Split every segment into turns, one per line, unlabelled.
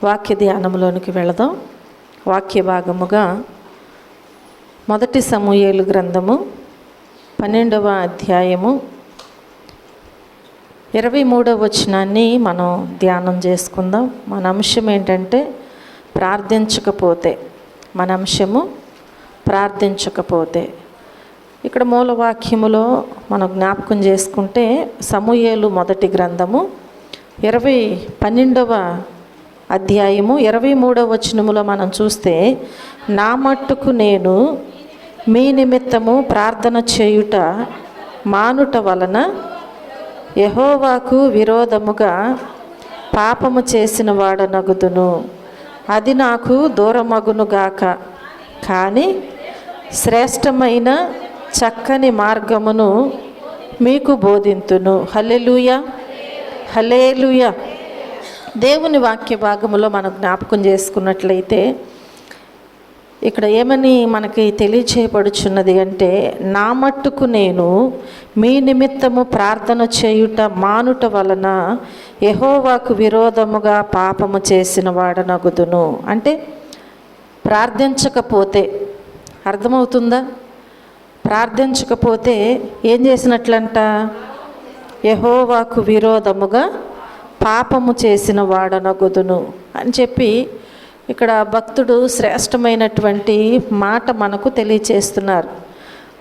వాక్య ధ్యానంలోనికి వెళదాం. వాక్య భాగముగా 1 సమూయేలు గ్రంథము 12వ అధ్యాయము 23వ వచనాన్ని మనం ధ్యానం చేసుకుందాం. మన అంశం ఏంటంటే ప్రార్థించకపోతే ఇక్కడ మూల వాక్యములో మనం జ్ఞాపకం చేసుకుంటే సమూయేలు 1 గ్రంథము 12వ అధ్యాయము 23వ వచనములో మనం చూస్తే, నా మట్టుకు నేను మీ నిమిత్తము ప్రార్థన చేయుట మానుట వలన యెహోవాకు విరోధముగా పాపము చేసిన వాడనగుదును, అది నాకు దూరమగునుగాక. కానీ శ్రేష్టమైన చక్కని మార్గమును మీకు బోధింతును. హల్లెలూయా, హల్లెలూయా. దేవుని వాక్య భాగములో మనం జ్ఞాపకం చేసుకున్నట్లయితే ఇక్కడ ఏమని మనకి తెలియచేయబడుచున్నది అంటే, నా మట్టుకు నేను మీ నిమిత్తము ప్రార్థన చేయుట మానుట వలన యెహోవాకు విరోధముగా పాపము చేసిన వాడనగుదును. అంటే ప్రార్థించకపోతే, అర్థమవుతుందా? ప్రార్థించకపోతే ఏం చేసినట్లంట? యెహోవాకు విరోధముగా పాపము చేసిన వాడనగుదును అని చెప్పి ఇక్కడ భక్తుడు శ్రేష్టమైనటువంటి మాట మనకు తెలియచేస్తున్నారు.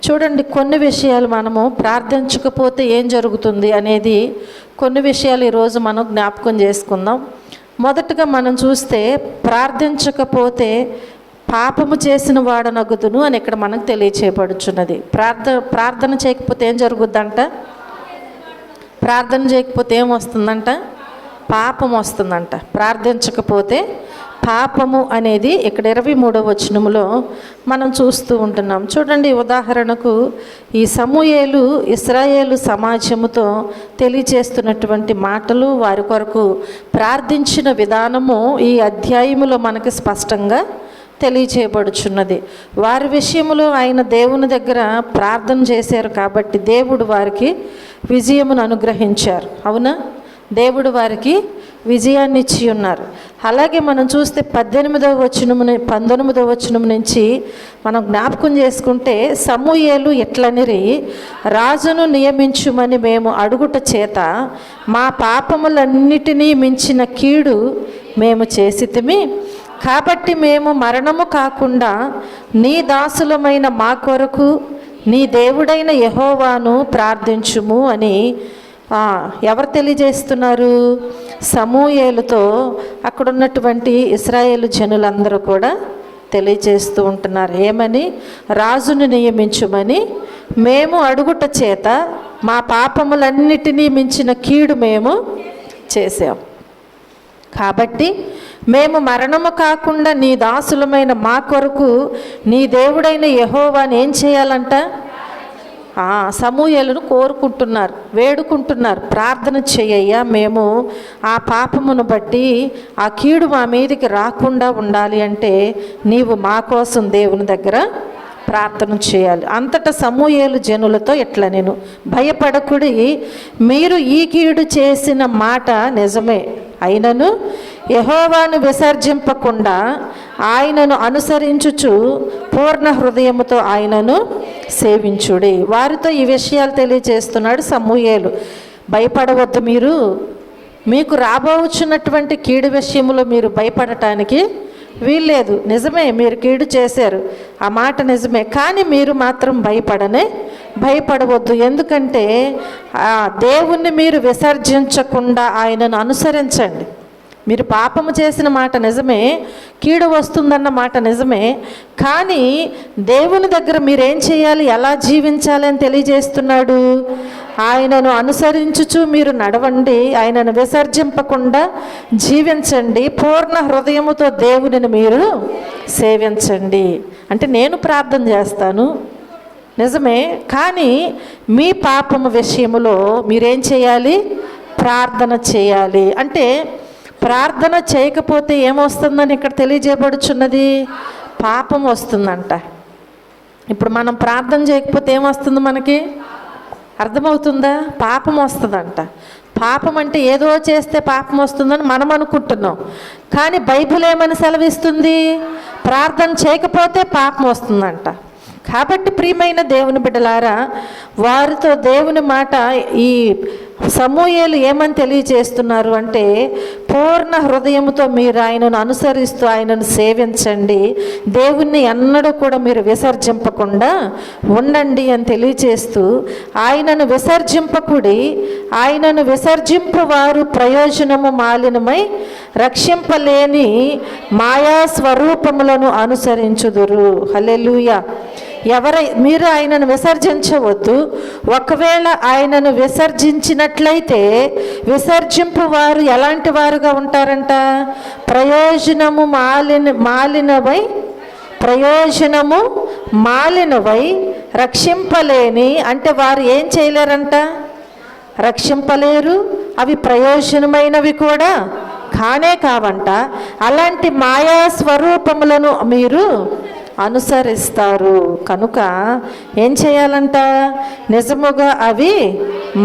చూడండి, కొన్ని విషయాలు మనము ప్రార్థించకపోతే ఏం జరుగుతుంది అనేది కొన్ని విషయాలు ఈరోజు మనం జ్ఞాపకం చేసుకుందాం. మొదటగా మనం చూస్తే, ప్రార్థించకపోతే పాపము చేసిన వాడనగుదును అని ఇక్కడ మనకు తెలియచేయబడుచున్నది. ప్రార్థన చేయకపోతే ఏం జరుగుద్దంట? ప్రార్థన చేయకపోతే ఏం వస్తుందంట? పాపం వస్తుందంట. ప్రార్థించకపోతే పాపము అనేది ఇక్కడ 23వ వచనములో మనం చూస్తూ ఉంటున్నాం. చూడండి, ఉదాహరణకు ఈ సమూయేలు ఇశ్రాయేలు సమాజముతో తెలియచేస్తున్నటువంటి మాటలు, వారి కొరకు ప్రార్థించిన విధానము ఈ అధ్యాయములో మనకి స్పష్టంగా తెలియచేయబడుచున్నది. వారి విషయంలో ఆయన దేవుని దగ్గర ప్రార్థన చేశారు కాబట్టి దేవుడు వారికి విజయమును అనుగ్రహించారు. అవునా? దేవుడు వారికి విజయాన్ని ఇచ్చి ఉన్నారు. అలాగే మనం చూస్తే 19వ వచనం నుంచి మనం జ్ఞాపకం చేసుకుంటే, సమూయేలు ఎట్లనిరి, రాజును నియమించుమని మేము అడుగుట చేత మా పాపములన్నిటినీ మించిన కీడు మేము చేసితిమి, కాబట్టి మేము మరణము కాకుండా నీ దాసులమైన మా కొరకు నీ దేవుడైన యెహోవాను ప్రార్థించుము అని ఎవరు తెలియజేస్తున్నారు? సమూయేలుతో అక్కడ ఉన్నటువంటి ఇశ్రాయేలు జనులందరూ కూడా తెలియజేస్తూ ఉంటున్నారు. ఏమని? రాజును నియమించుమని మేము అడుగుట చేత మా పాపములన్నిటినీ మించిన కీడు మేము చేసాం, కాబట్టి మేము మరణము కాకుండా నీ దాసులమైన మా కొరకు నీ దేవుడైన యెహోవాను ఏం చేయాలంట? సమూయేలును కోరుకుంటున్నారు, వేడుకుంటున్నారు, ప్రార్థన చేయయ్యా, మేము ఆ పాపమును బట్టి ఆ కీడు మా మీదికి రాకుండా ఉండాలి అంటే నీవు మా కోసం దేవుని దగ్గర ప్రార్థన చేయాలి. అంతటా సమూయేలు జనులతో ఎట్లా, నేను భయపడకుడి, మీరు ఈ కీడు చేసిన మాట నిజమే, అయినను యెహోవాను విసర్జింపకుండా ఆయనను అనుసరించుచు పూర్ణ హృదయముతో ఆయనను సేవించుడి. వారితో ఈ విషయాలు తెలియజేస్తున్నాడు సమూయేలు. భయపడవద్దు, మీకు రాబోచున్నటువంటి కీడు విషయంలో మీరు భయపడటానికి వీల్లేదు. నిజమే, మీరు కీడు చేశారు, ఆ మాట నిజమే, కానీ మీరు మాత్రం భయపడవద్దు. ఎందుకంటే దేవుణ్ణి మీరు విసర్జించకుండా ఆయనను అనుసరించండి. మీరు పాపము చేసిన మాట నిజమే, కీడు వస్తుందన్న మాట నిజమే, కానీ దేవుని దగ్గర మీరేం చేయాలి, ఎలా జీవించాలి అని తెలియజేస్తున్నాడు. ఆయనను అనుసరించుచు మీరు నడవండి, ఆయనను విసర్జింపకుండా జీవించండి, పూర్ణ హృదయముతో దేవునిని మీరు సేవించండి. అంటే నేను ప్రార్థన చేస్తాను నిజమే, కానీ మీ పాపము విషయములో మీరేం చేయాలి? ప్రార్థన చేయాలి. అంటే ప్రార్థన చేయకపోతే ఏమొస్తుందని ఇక్కడ తెలియజేయబడుచున్నది? పాపం వస్తుందంట. ఇప్పుడు మనం ప్రార్థన చేయకపోతే ఏమొస్తుంది మనకి? అర్థమవుతుందా? పాపం వస్తుందంట. పాపం అంటే ఏదో చేస్తే పాపం వస్తుందని మనం అనుకుంటున్నాం. కానీ బైబిల్ ఏమని సెలవిస్తుంది? ప్రార్థన చేయకపోతే పాపం వస్తుందంట. కాబట్టి ప్రియమైన దేవుని బిడ్డలారా, వారితో దేవుని మాట ఈ సమూయేలు ఏమని తెలియజేస్తున్నారు అంటే, పూర్ణ హృదయంతో మీరు ఆయనను అనుసరిస్తూ ఆయనను సేవించండి, దేవుణ్ణి ఎన్నడూ కూడా మీరు విసర్జింపకుండా ఉండండి అని తెలియజేస్తూ, ఆయనను విసర్జింపకుడి, ఆయనను విసర్జింపు వారు ప్రయోజనము మాలినమై రక్షింపలేని మాయా స్వరూపములను అనుసరించుదురు. హల్లెలూయా. మీరు ఆయనను విసర్జించవద్దు. ఒకవేళ ఆయనను విసర్జించినట్లయితే విసర్జింపు వారు ఎలాంటి వారుగా ఉంటారంట? ప్రయోజనము మాలినవై రక్షింపలేని, అంటే వారు ఏం చేయలేరంట? రక్షింపలేరు, అవి ప్రయోజనమైనవి కూడా కానే కావంట. అలాంటి మాయా స్వరూపములను మీరు అనుసరిస్తారు కనుక ఏం చేయాలంట? నిజముగా అవి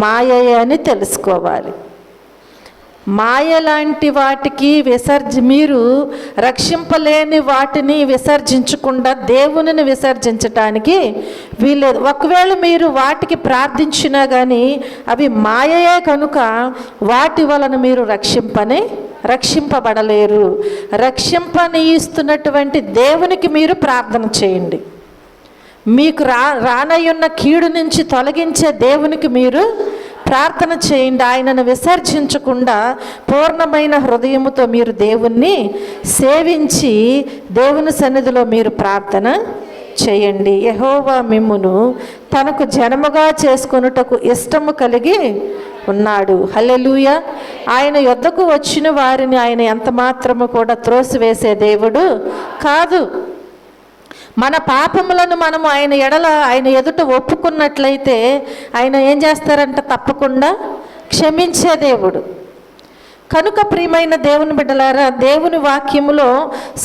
మాయే అని తెలుసుకోవాలి. మాయ లాంటి వాటికి మీరు రక్షింపలేని వాటిని విసర్జించకుండా దేవునిని విసర్జించటానికి వీలేదు. ఒకవేళ మీరు వాటికి ప్రార్థించినా కానీ అవి మాయయే కనుక వాటి వలన మీరు రక్షింపబడలేరు. రక్షింపనీయిస్తున్నటువంటి దేవునికి మీరు ప్రార్థన చేయండి. మీకు రానయ్యున్న కీడు నుంచి తొలగించే దేవునికి మీరు ప్రార్థన చేయండి. ఆయనను విసర్జించకుండా పూర్ణమైన హృదయముతో మీరు దేవుణ్ణి సేవించి దేవుని సన్నిధిలో మీరు ప్రార్థన చేయండి. యెహోవా మిమ్మును తనకు జనముగా చేసుకొనుటకు ఇష్టము కలిగి ఉన్నాడు. హల్లెలూయా. ఆయన యొద్దకు వచ్చిన వారిని ఆయన ఎంత మాత్రము కూడా త్రోసివేసే దేవుడు కాదు. మన పాపములను మనము ఆయన ఎదుట ఒప్పుకున్నట్లయితే ఆయన ఏం చేస్తారంట? తప్పకుండా క్షమించే దేవుడు. కనుక ప్రియమైన దేవుని బిడ్డలారా, దేవుని వాక్యములో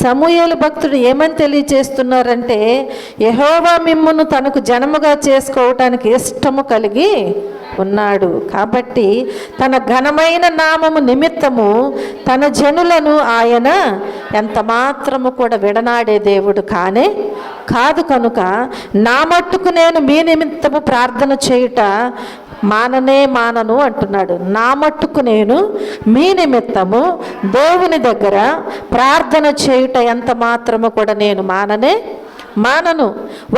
సమూయేలు భక్తుడు ఏమని తెలియజేస్తున్నారంటే, యెహోవా మిమ్మును తనకు జనముగా చేసుకోవటానికి ఇష్టము కలిగి ఉన్నాడు. కాబట్టి తన ఘనమైన నామము నిమిత్తము తన జనులను ఆయన ఎంత మాత్రము కూడా విడనాడే దేవుడు కాదు. కనుక నా మట్టుకు నేను మీ నిమిత్తము ప్రార్థన చేయుట మానను అంటున్నాడు. నా మట్టుకు నేను మీ నిమిత్తము దేవుని దగ్గర ప్రార్థన చేయుట ఎంత మాత్రము కూడా నేను మానను.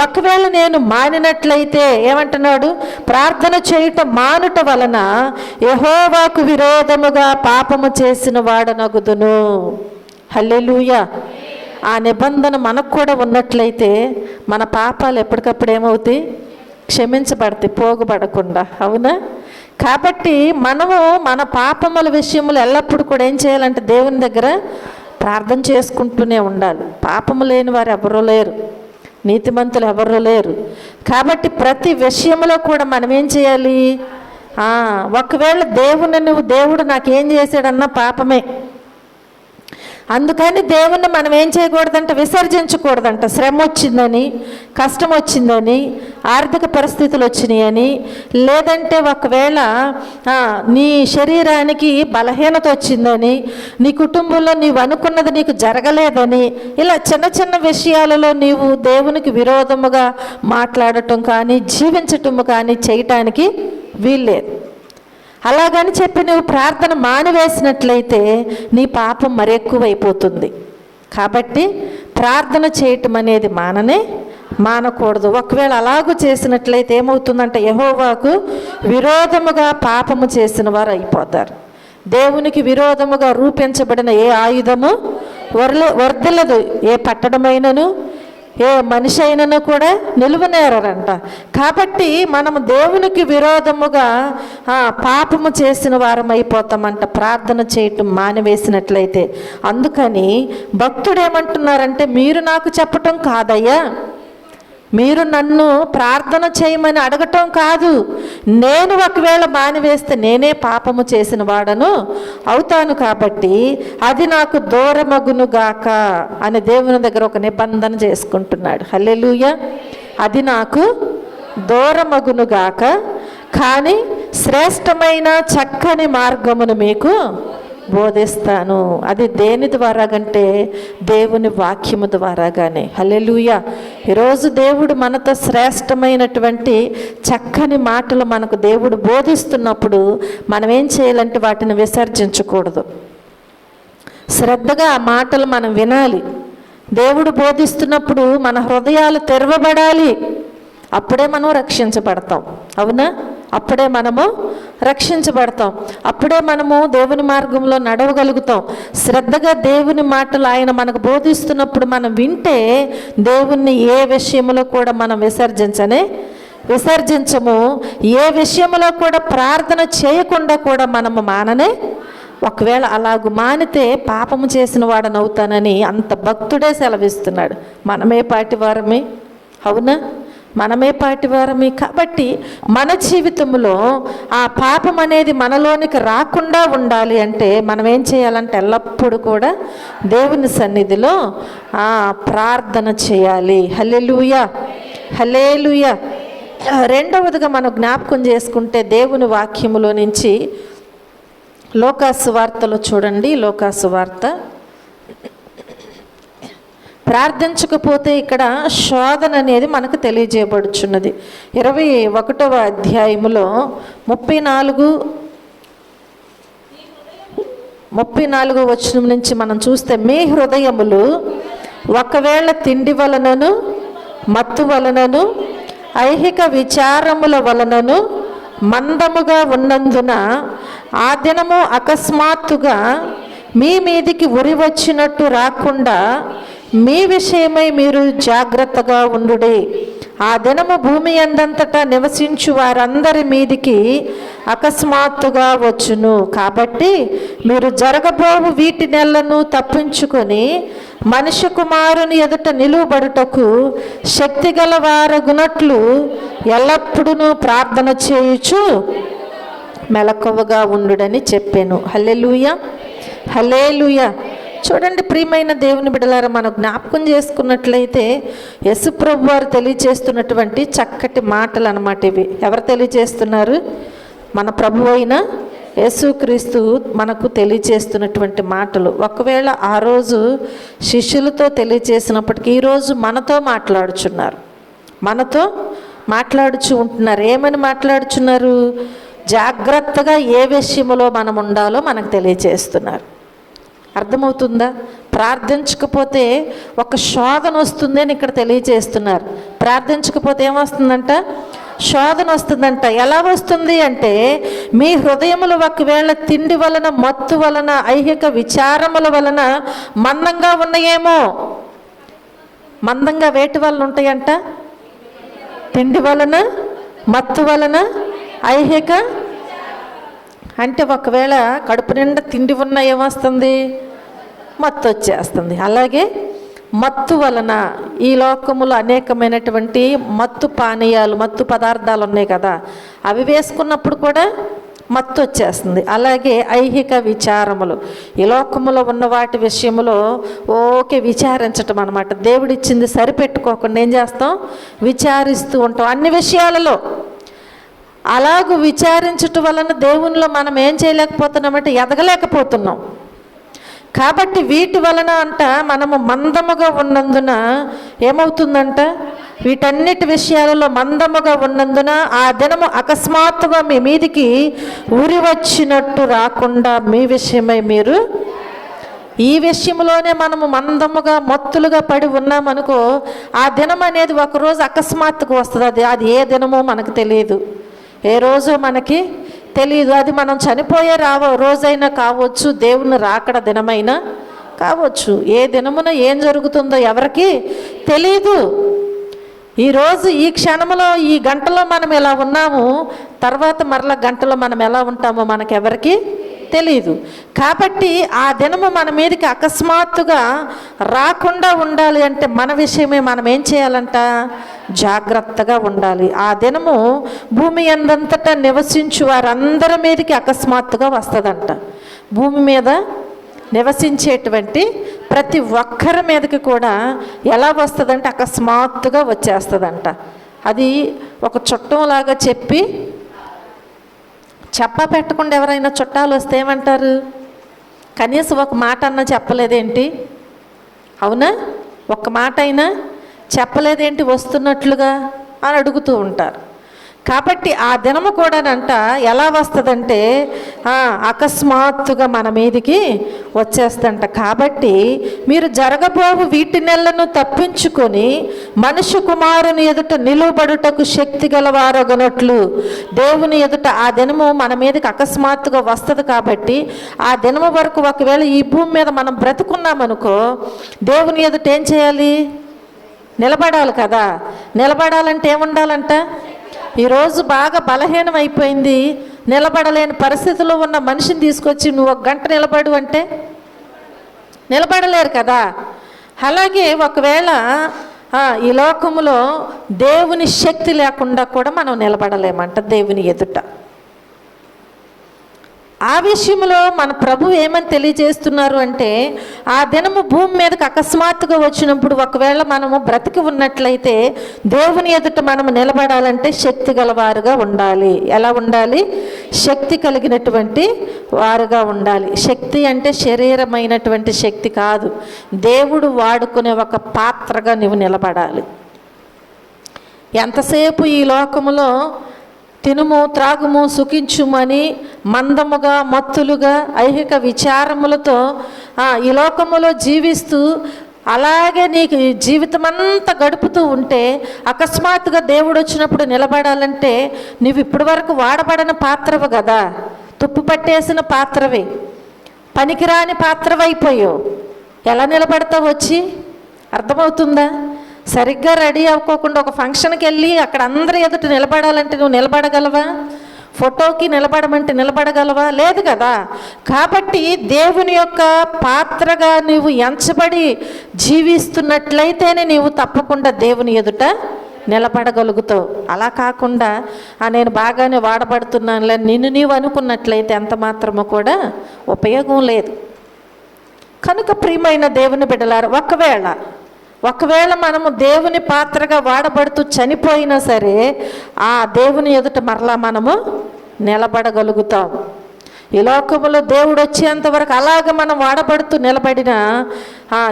ఒకవేళ నేను మానినట్లయితే ఏమంటున్నాడు? ప్రార్థన చేయుట మానుట వలన యెహోవాకు విరోధముగా పాపము చేసిన వాడనగుదును. హల్లెలూయా. ఆ నిబంధన మనకు కూడా ఉన్నట్లయితే మన పాపాలు ఎప్పటికప్పుడు ఏమవుతాయి? క్షమించబడతాయి, పోగుపడకుండా. అవునా? కాబట్టి మనము మన పాపముల విషయంలో ఎల్లప్పుడూ కూడా ఏం చేయాలంటే దేవుని దగ్గర ప్రార్థన చేసుకుంటూనే ఉండాలి. పాపము లేని వారు ఎవరూ లేరు, నీతిమంతులు ఎవరూ లేరు. కాబట్టి ప్రతి విషయంలో కూడా మనం ఏం చేయాలి? ఒకవేళ దేవుడు నాకేం చేశాడన్నా పాపమే. అందుకని దేవుణ్ణి మనం ఏం చేయకూడదంట? విసర్జించకూడదంట. శ్రమ వచ్చిందని, కష్టం వచ్చిందని, ఆర్థిక పరిస్థితులు వచ్చినాయని, లేదంటే ఒకవేళ నీ శరీరానికి బలహీనత వచ్చిందని, నీ కుటుంబంలో నీవు అనుకున్నది నీకు జరగలేదని, ఇలా చిన్న చిన్న విషయాలలో నీవు దేవునికి విరోధముగా మాట్లాడటం కానీ జీవించటము కానీ చేయటానికి వీల్లేదు. అలాగని చెప్పి నువ్వు ప్రార్థన మానివేసినట్లయితే నీ పాపం మరెక్కువైపోతుంది. కాబట్టి ప్రార్థన చేయటం అనేది మానకూడదు. ఒకవేళ అలాగూ చేసినట్లయితే ఏమవుతుందంటే యెహోవాకు విరోధముగా పాపము చేసిన వారు అయిపోతారు. దేవునికి విరోధముగా రూపించబడిన ఏ ఆయుధము వర్ధిల్లదు. ఏ పట్టడమైనను ఏ మనిషి అయినను కూడా నిలువనేరంట. కాబట్టి మనము దేవునికి విరోధముగా పాపము చేసిన వారం అయిపోతామంట ప్రార్థన చేయటం మానివేసినట్లయితే. అందుకని భక్తుడు ఏమంటున్నారంటే, మీరు నాకు చెప్పటం కాదయ్యా, మీరు నన్ను ప్రార్థన చేయమని అడగటం కాదు, నేను ఒకవేళ మానివేస్తే నేనే పాపము చేసిన వాడను అవుతాను, కాబట్టి అది నాకు దూరమగునుగాక అని దేవుని దగ్గర ఒక నిబంధన చేసుకుంటున్నాడు. హల్లెలూయా. అది నాకు దూరమగునుగాక, కానీ శ్రేష్టమైన చక్కని మార్గమును మీకు బోధిస్తాను. అది దేని ద్వారా కంటే దేవుని వాక్యము ద్వారాగానే. హల్లెలూయా. ఈరోజు దేవుడు మనతో శ్రేష్టమైనటువంటి చక్కని మాటలు మనకు దేవుడు బోధిస్తున్నప్పుడు మనం ఏం చేయాలంటే వాటిని విసర్జించకూడదు. శ్రద్ధగా ఆ మాటలు మనం వినాలి. దేవుడు బోధిస్తున్నప్పుడు మన హృదయాలు తెరవబడాలి. అప్పుడే మనం రక్షించబడతాం. అవునా? అప్పుడే మనము రక్షించబడతాం. అప్పుడే మనము దేవుని మార్గంలో నడవగలుగుతాం. శ్రద్ధగా దేవుని మాటలు ఆయన మనకు బోధిస్తున్నప్పుడు మనం వింటే దేవుణ్ణి ఏ విషయంలో కూడా మనం విసర్జించము. ఏ విషయంలో కూడా ప్రార్థన చేయకుండా కూడా మనము మాననే. ఒకవేళ అలాగూ మానితే పాపము చేసిన వాడనవుతానని అంత భక్తుడే సెలవిస్తున్నాడు. మనమే పాటివారమే. అవునా? మనమే పాటివారమే. కాబట్టి మన జీవితంలో ఆ పాపం అనేది మనలోనికి రాకుండా ఉండాలి అంటే మనం ఏం చేయాలంటే ఎల్లప్పుడూ కూడా దేవుని సన్నిధిలో ప్రార్థన చేయాలి. హల్లెలూయా, హల్లెలూయా. రెండవదిగా మనం జ్ఞాపకం చేసుకుంటే దేవుని వాక్యములో నుంచి లోకాసు వార్తలో చూడండి. లోకాసు వార్త ప్రార్థించకపోతే ఇక్కడ శోధన అనేది మనకు తెలియజేయబడుచున్నది. 21వ అధ్యాయములో 34 వచనం నుంచి మనం చూస్తే, మీ హృదయములు ఒకవేళ తిండి వలనను మత్తు వలనను ఐహిక విచారముల వలనను మందముగా ఉన్నందున ఆ దినము అకస్మాత్తుగా మీ మీదికి ఉరి వచ్చినట్టు రాకుండా మీ విషయమై మీరు జాగ్రత్తగా ఉండుడి. ఆ దినము భూమి అందంతటా నివసించు వారందరి మీదికి అకస్మాత్తుగా వచ్చును. కాబట్టి మీరు జరగబోవు వీటి నెలను తప్పించుకొని మనుష్య కుమారుని ఎదుట నిలువబడుటకు శక్తిగల వారగునట్లు ఎల్లప్పుడూ ప్రార్థన చేయుచు మెలకువగా ఉండుడని చెప్పాను. హల్లెలూయా, హల్లెలూయా. చూడండి ప్రియమైన దేవుని బిడ్డలారా, మనం జ్ఞాపకం చేసుకున్నట్లయితే యేసుప్రభు వారు తెలియజేస్తున్నటువంటి చక్కటి మాటలు అన్నమాట ఇవి. ఎవరు తెలియజేస్తున్నారు? మన ప్రభు అయిన యేసుక్రీస్తు మనకు తెలియజేస్తున్నటువంటి మాటలు. ఒకవేళ ఆ రోజు శిష్యులతో తెలియజేసినప్పటికీ ఈరోజు మనతో మాట్లాడుచు ఉంటున్నారు. ఏమని మాట్లాడుచున్నారు? జాగ్రత్తగా ఏ విషయంలో మనం ఉండాలో మనకు తెలియజేస్తున్నారు. అర్థమవుతుందా? ప్రార్థించకపోతే ఒక శోధన వస్తుంది అని ఇక్కడ తెలియజేస్తున్నారు. ప్రార్థించకపోతే ఏమొస్తుందంట? శోధన వస్తుందంట. ఎలా వస్తుంది అంటే, మీ హృదయములు ఒకవేళ తిండి వలన మత్తు వలన ఐహిక విచారముల వలన మందంగా ఉన్నాయేమో. మందంగా వేటి వలన ఉంటాయంట? తిండి వలన, మత్తు వలన, ఐహిక. అంటే ఒకవేళ కడుపు నిండా తిండి ఉన్న ఏమొస్తుంది? మత్తు వచ్చేస్తుంది. అలాగే మత్తు వలన ఈ లోకములో అనేకమైనటువంటి మత్తు పానీయాలు, మత్తు పదార్థాలు ఉన్నాయి కదా, అవి వేసుకున్నప్పుడు కూడా మత్తు వచ్చేస్తుంది. అలాగే ఐహిక విచారములు, ఈ లోకములో ఉన్న వాటి విషయంలో విచారించటం అన్నమాట. దేవుడిచ్చింది సరిపెట్టుకోకుండా ఏం చేస్తాం? విచారిస్తూ ఉంటాం అన్ని విషయాలలో. అలాగూ విచారించటం వలన దేవునిలో మనం ఏం చేయలేకపోతున్నామంటే ఎదగలేకపోతున్నాం. కాబట్టి వీటి వలన మనము మందముగా ఉన్నందున ఏమవుతుందంట? వీటన్నిటి విషయాలలో మందముగా ఉన్నందున ఆ దినము అకస్మాత్తుగా మీ మీదికి ఉరి వచ్చినట్టు రాకుండా మీ విషయమై మీరు. ఈ విషయంలోనే మనము మందముగా మత్తులుగా పడి ఉన్నామనుకో, ఆ దినం అనేది ఒకరోజు అకస్మాత్తుగా వస్తుంది. అది ఏ దినమో మనకు తెలియదు, ఏ రోజు మనకి తెలియదు. అది మనం చనిపోయే రోజైనా కావచ్చు, దేవుని రాకడ దినమైనా కావచ్చు. ఏ దినమున ఏం జరుగుతుందో ఎవరికి తెలియదు. ఈరోజు ఈ క్షణంలో ఈ గంటలో మనం ఎలా ఉన్నాము, తర్వాత మరల గంటలో మనం ఎలా ఉంటామో మనకెవరికి తెలియదు. కాబట్టి ఆ దినము మన మీదకి అకస్మాత్తుగా రాకుండా ఉండాలి అంటే మన విషయమే మనం ఏం చేయాలంట? జాగ్రత్తగా ఉండాలి. ఆ దినము భూమి అందంతటా నివసించు వారందరి మీదకి అకస్మాత్తుగా వస్తుందంట. భూమి మీద నివసించేటువంటి ప్రతి ఒక్కరి మీదకి కూడా ఎలా వస్తుందంటే అకస్మాత్తుగా వచ్చేస్తుందంట. అది ఒక చుట్టంలాగా చెప్పి చెప్పా పెట్టకుండా ఎవరైనా చుట్టాలు వస్తే ఏమంటారు? కనీసం ఒక మాట అన్నా చెప్పలేదేంటి? అవునా? ఒక్క మాట అయినా చెప్పలేదేంటి వస్తున్నట్లుగా అని అడుగుతూ ఉంటారు. కాబట్టి ఆ దినము కూడానంట ఎలా వస్తుందంటే అకస్మాత్తుగా మన మీదికి వచ్చేస్తంట. కాబట్టి మీరు జరగబోవు వీటి నెలను తప్పించుకొని మనుష్య కుమారుని ఎదుట నిలువబడుటకు శక్తి గలవారొగనట్లు దేవుని ఎదుట ఆ దినము మన మీదకి అకస్మాత్తుగా వస్తుంది. కాబట్టి ఆ దినము వరకు ఒకవేళ ఈ భూమి మీద మనం బ్రతుకున్నామనుకో, దేవుని ఎదుట ఏం చేయాలి? నిలబడాలి కదా. నిలబడాలంటే ఏముండాలంట? ఈరోజు బాగా బలహీనం అయిపోయింది, నిలబడలేని పరిస్థితిలో ఉన్న మనిషిని తీసుకొచ్చి నువ్వు 1 గంట నిలబడు అంటే నిలబడలేరు కదా. అలాగే ఒకవేళ ఈ లోకములో దేవుని శక్తి లేకుండా కూడా మనం నిలబడలేమంట దేవుని ఎదుట. ఆ విషయంలో మన ప్రభు ఏమని తెలియజేస్తున్నారు అంటే, ఆ దినము భూమి మీదకి అకస్మాత్తుగా వచ్చినప్పుడు ఒకవేళ మనము బ్రతికి ఉన్నట్లయితే దేవుని ఎదుట మనము నిలబడాలంటే శక్తి గలవారుగా ఉండాలి. ఎలా ఉండాలి? శక్తి కలిగినటువంటి వారుగా ఉండాలి. శక్తి అంటే శరీరమైనటువంటి శక్తి కాదు, దేవుడు వాడుకునే ఒక పాత్రగా నువ్వు నిలబడాలి. ఎంతసేపు ఈ లోకములో తినుము త్రాగుము సుఖించుమని మందముగా మత్తులుగా ఐహిక విచారములతో ఈ లోకములో జీవిస్తూ అలాగే నీకు జీవితం అంతా గడుపుతూ ఉంటే అకస్మాత్తుగా దేవుడు వచ్చినప్పుడు నిలబడాలంటే నువ్వు ఇప్పటి వరకు వాడబడిన పాత్రవు కదా, తుప్పు పట్టేసిన పాత్రవే, పనికిరాని పాత్రవైపోయావు. ఎలా నిలబడతావు వచ్చి? అర్థమవుతుందా? సరిగ్గా రెడీ అవ్వకోకుండా ఒక ఫంక్షన్కి వెళ్ళి అక్కడ అందరి ఎదుట నిలబడాలంటే నువ్వు నిలబడగలవా? ఫోటోకి నిలబడమంటే నిలబడగలవా? లేదు కదా. కాబట్టి దేవుని యొక్క పాత్రగా నువ్వు ఎంచబడి జీవిస్తున్నట్లయితేనే నీవు తప్పకుండా దేవుని ఎదుట నిలబడగలుగుతావు. అలా కాకుండా నేను బాగానే వాడబడుతున్నానులే నిన్ను నీవు అనుకున్నట్లయితే ఎంత మాత్రమో కూడా ఉపయోగం లేదు. కనుక ప్రియమైన దేవుని బిడ్డలారా, ఒకవేళ మనము దేవుని పాత్రగా వాడబడుతూ చనిపోయినా సరే ఆ దేవుని ఎదుట మరలా మనము నిలబడగలుగుతాం. ఈ లోకములో దేవుడు వచ్చేంతవరకు అలాగ మనం వాడబడుతూ నిలబడిన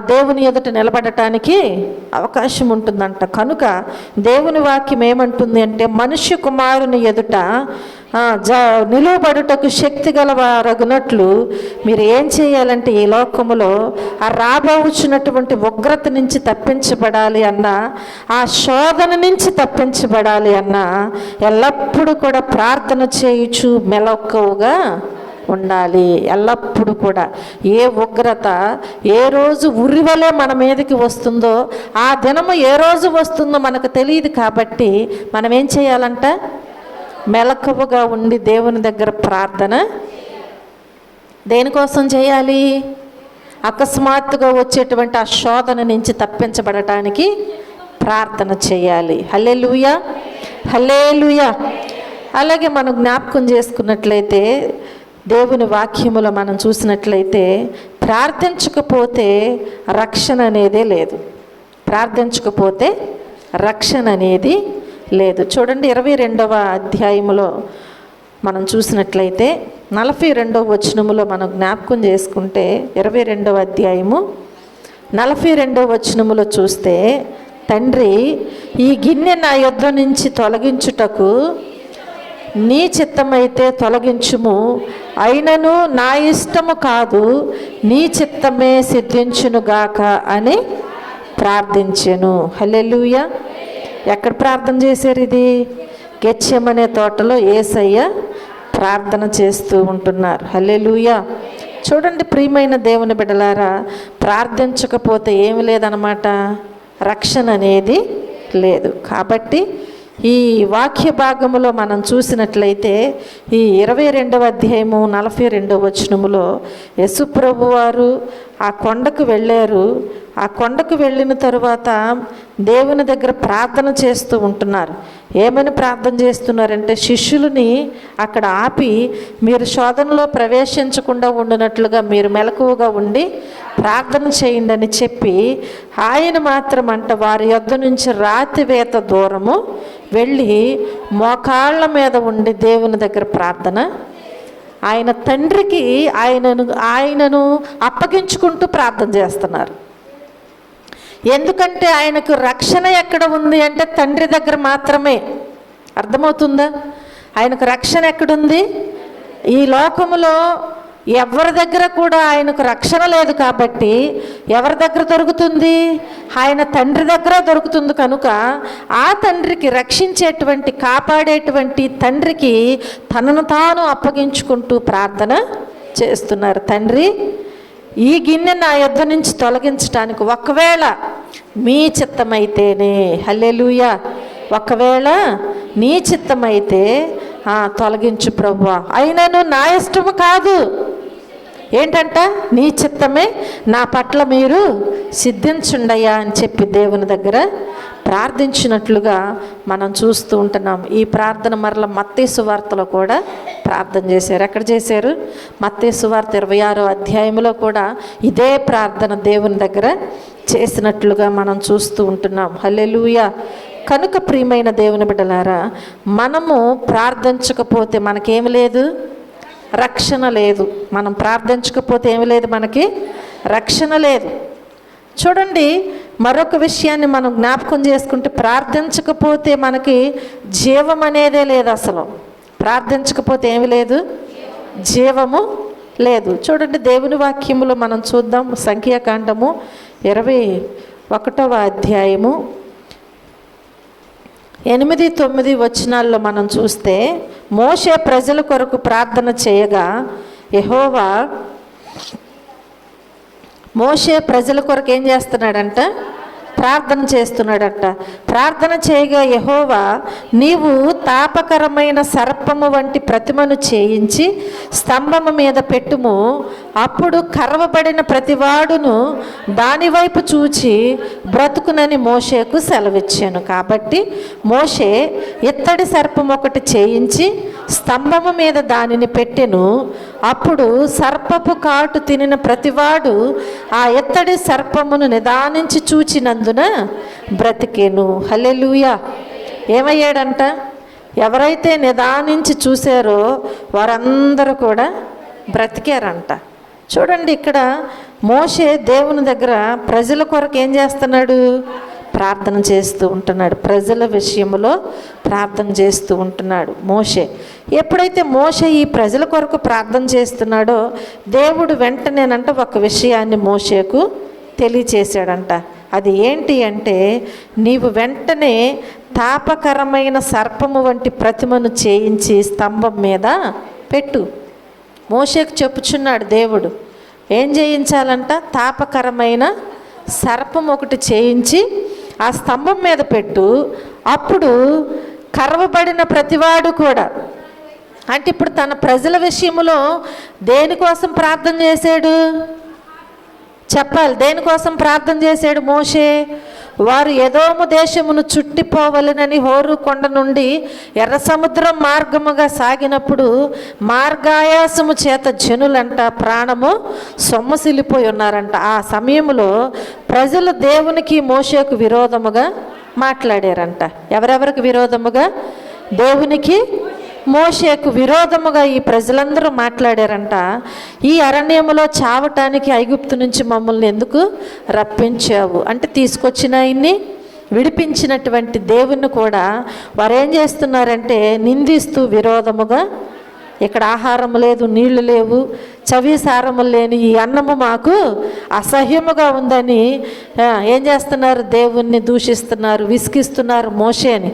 దేవుని ఎదుట నిలబడటానికి అవకాశం ఉంటుందంట. కనుక దేవుని వాక్యం ఏమంటుంది అంటే, మనుష్య కుమారుని ఎదుట నిలువబడుటకు శక్తి గలవారగునట్లు మీరు ఏం చేయాలంటే ఈ లోకములో రాబోచున్నటువంటి ఉగ్రత నుంచి తప్పించబడాలి అన్నా, ఆ శోధన నుంచి తప్పించబడాలి అన్నా ఎల్లప్పుడూ కూడా ప్రార్థన చేయుచు మెలకువగా ఉండాలి. ఎల్లప్పుడూ కూడా ఏ ఉగ్రత ఏ రోజు ఉరివలే మన మీదకి వస్తుందో, ఆ దినము ఏ రోజు వస్తుందో మనకు తెలియదు. కాబట్టి మనం ఏం చేయాలంట? మెలకువగా ఉండి దేవుని దగ్గర ప్రార్థన దేనికోసం చేయాలి? అకస్మాత్తుగా వచ్చేటువంటి ఆ శోధన నుంచి తప్పించబడటానికి ప్రార్థన చేయాలి. హల్లెలూయా, హల్లెలూయా. అలాగే మనం జ్ఞాపకం చేసుకున్నట్లయితే దేవుని వాక్యములో మనం చూసినట్లయితే ప్రార్థించకపోతే రక్షణ అనేదే లేదు. ప్రార్థించకపోతే రక్షణ అనేది లేదు. చూడండి 22వ అధ్యాయములో మనం చూసినట్లయితే 42వ వచనములో మనం జ్ఞాపకం చేసుకుంటే 22వ అధ్యాయము 42వ వచనములో చూస్తే, తండ్రి ఈ గిన్నె నా యొద్ద నుంచి తొలగించుటకు నీ చిత్తమైతే తొలగించుము, అయినను నా ఇష్టము కాదు నీ చిత్తమే సిద్ధించునుగాక అని ప్రార్థించెను. హల్లెలూయా. ఎక్కడ ప్రార్థన చేశారు? ఇది గెత్సేమనే తోటలో యేసయ్య ప్రార్థన చేస్తూ ఉంటున్నారు. హల్లెలూయా. చూడండి ప్రియమైన దేవుని బిడ్డలారా, ప్రార్థించకపోతే ఏమి లేదనమాట, రక్షణ అనేది లేదు. కాబట్టి ఈ వాక్య భాగములో మనం చూసినట్లయితే ఈ 22వ అధ్యాయము 42వ వచనములో యేసు ప్రభు వారు ఆ కొండకు వెళ్ళారు. ఆ కొండకు వెళ్ళిన తరువాత దేవుని దగ్గర ప్రార్థన చేస్తూ ఉంటున్నారు. ఏమని ప్రార్థన చేస్తున్నారంటే, శిష్యులని అక్కడ ఆపి మీరు శోధనలో ప్రవేశించకుండా ఉండినట్లుగా మీరు మెలకువగా ఉండి ప్రార్థన చేయండి అని చెప్పి, ఆయన మాత్రం అంట వారి యొద్ద నుంచి రాతివేత దూరము వెళ్ళి మోకాళ్ళ మీద ఉండి దేవుని దగ్గర ప్రార్థన ఆయన తండ్రికి ఆయనను అప్పగించుకుంటూ ప్రార్థన చేస్తున్నారు. ఎందుకంటే ఆయనకు రక్షణ ఎక్కడ ఉంది అంటే తండ్రి దగ్గర మాత్రమే. అర్థమవుతుందా? ఆయనకు రక్షణ ఎక్కడుంది? ఈ లోకములో ఎవరి దగ్గర కూడా ఆయనకు రక్షణ లేదు కాబట్టి ఎవరి దగ్గర దొరుకుతుంది? ఆయన తండ్రి దగ్గర దొరుకుతుంది. కనుక ఆ తండ్రికి, రక్షించేటువంటి, కాపాడేటువంటి తండ్రికి తనను తాను అప్పగించుకుంటూ ప్రార్థన చేస్తున్నారు. తండ్రి, ఈ గిన్నె నా యొద్ద నుంచి తొలగించటానికి ఒకవేళ మీ చిత్తమైతేనే, హల్లెలూయా, ఒకవేళ నీ చిత్తమైతే తొలగించు ప్రభువా, అయినను నా ఇష్టము కాదు. ఏంటంట? నీ చిత్తమే నా పట్ల మీరు సిద్ధించుండయ్యా అని చెప్పి దేవుని దగ్గర ప్రార్థించినట్లుగా మనం చూస్తూ ఉంటున్నాం. ఈ ప్రార్థన మరల మత్తయి సువార్తలో కూడా ప్రార్థన చేశారు. ఎక్కడ చేశారు? మత్తయి సువార్త 26వ అధ్యాయంలో కూడా ఇదే ప్రార్థన దేవుని దగ్గర చేసినట్లుగా మనం చూస్తూ ఉంటున్నాం. హల్లెలూయా. కనుక ప్రియమైన దేవుని బిడ్డలారా, మనము ప్రార్థించకపోతే మనకేమి లేదు? రక్షణ లేదు. మనం ప్రార్థించకపోతే ఏమి లేదు? మనకి రక్షణ లేదు. చూడండి, మరొక విషయాన్ని మనం జ్ఞాపకం చేసుకుంటే, ప్రార్థించకపోతే మనకి జీవం అనేదే లేదు. అసలు ప్రార్థించకపోతే ఏమి లేదు? జీవము లేదు. చూడండి, దేవుని వాక్యములో మనం చూద్దాం. సంఖ్యాకాండము 21వ అధ్యాయము 8-9 వచనాల్లో మనం చూస్తే, మోషే ప్రజల కొరకు ప్రార్థన చేయగా యెహోవా, మోషే ప్రజల కొరకు ఏం చేస్తున్నాడంట? ప్రార్థన చేస్తున్నాడట. ప్రార్థన చేయగా యెహోవా, నీవు తాపకరమైన సర్పము వంటి ప్రతిమను చేయించి స్తంభము మీద పెట్టుము, అప్పుడు కరవబడిన ప్రతివాడును దానివైపు చూచి బ్రతుకునని మోషేకు సెలవిచ్చాను. కాబట్టి మోషే ఇత్తడి సర్పం ఒకటి చేయించి స్తంభము మీద దానిని పెట్టెను. అప్పుడు సర్పపు కాటు తినిన ప్రతివాడు ఆ ఇత్తడి సర్పమును నిదానించి చూచినందున బ్రతికేను. హల్లెలూయా. ఏమయ్యాడంట? ఎవరైతే నిదానించి చూశారో వారందరూ కూడా బ్రతికారంట. చూడండి, ఇక్కడ మోషే దేవుని దగ్గర ప్రజల కొరకు ఏం చేస్తున్నాడు? ప్రార్థన చేస్తూ ఉంటున్నాడు. ప్రజల విషయంలో ప్రార్థన చేస్తూ ఉంటున్నాడు మోషే. ఎప్పుడైతే మోషే ఈ ప్రజల కొరకు ప్రార్థన చేస్తున్నాడో దేవుడు వెంటనేనంట ఒక విషయాన్ని మోషేకు తెలియచేశాడంట. అది ఏంటి అంటే, నీవు వెంటనే తాపకరమైన సర్పము వంటి ప్రతిమను చేయించి స్తంభం మీద పెట్టు. మోషేకు చెప్పుచున్నాడు దేవుడు. ఏం చేయించాలంట? తాపకరమైన సర్పం ఒకటి చేయించి ఆ స్తంభం మీద పెట్టు, అప్పుడు కరవబడిన ప్రతివాడు కూడా. అంటే ఇప్పుడు తన ప్రజల విషయంలో దేనికోసం ప్రార్థన చేశాడు? చెప్పాలి. దేనికోసం ప్రార్థన చేశాడు మోషే? వారు ఎదోము దేశమును చుట్టిపోవలనని హోరు కొండ నుండి ఎర్ర సముద్రం మార్గముగా సాగినప్పుడు మార్గాయాసము చేత జనులంట ప్రాణము సొమ్మసిల్లిపోయి ఉన్నారంట. ఆ సమయంలో ప్రజలు దేవునికి మోషేకు విరోధముగా మాట్లాడారంట. ఎవరెవరికి విరోధముగా? దేవునికి మోషేకు విరోధముగా ఈ ప్రజలందరూ మాట్లాడారంట. ఈ అరణ్యములో చావటానికి ఐగుప్తు నుంచి మమ్మల్ని ఎందుకు రప్పించావు అంటే, తీసుకొచ్చిన ఆయన్ని విడిపించినటువంటి దేవుణ్ణి కూడా వారు ఏం చేస్తున్నారంటే నిందిస్తూ విరోధముగా, ఇక్కడ ఆహారం లేదు, నీళ్లు లేవు, చవి సారము లేని ఈ అన్నము మాకు అసహ్యముగా ఉందని ఏం చేస్తున్నారు? దేవుణ్ణి దూషిస్తున్నారు, విసిగిస్తున్నారు మోషేని.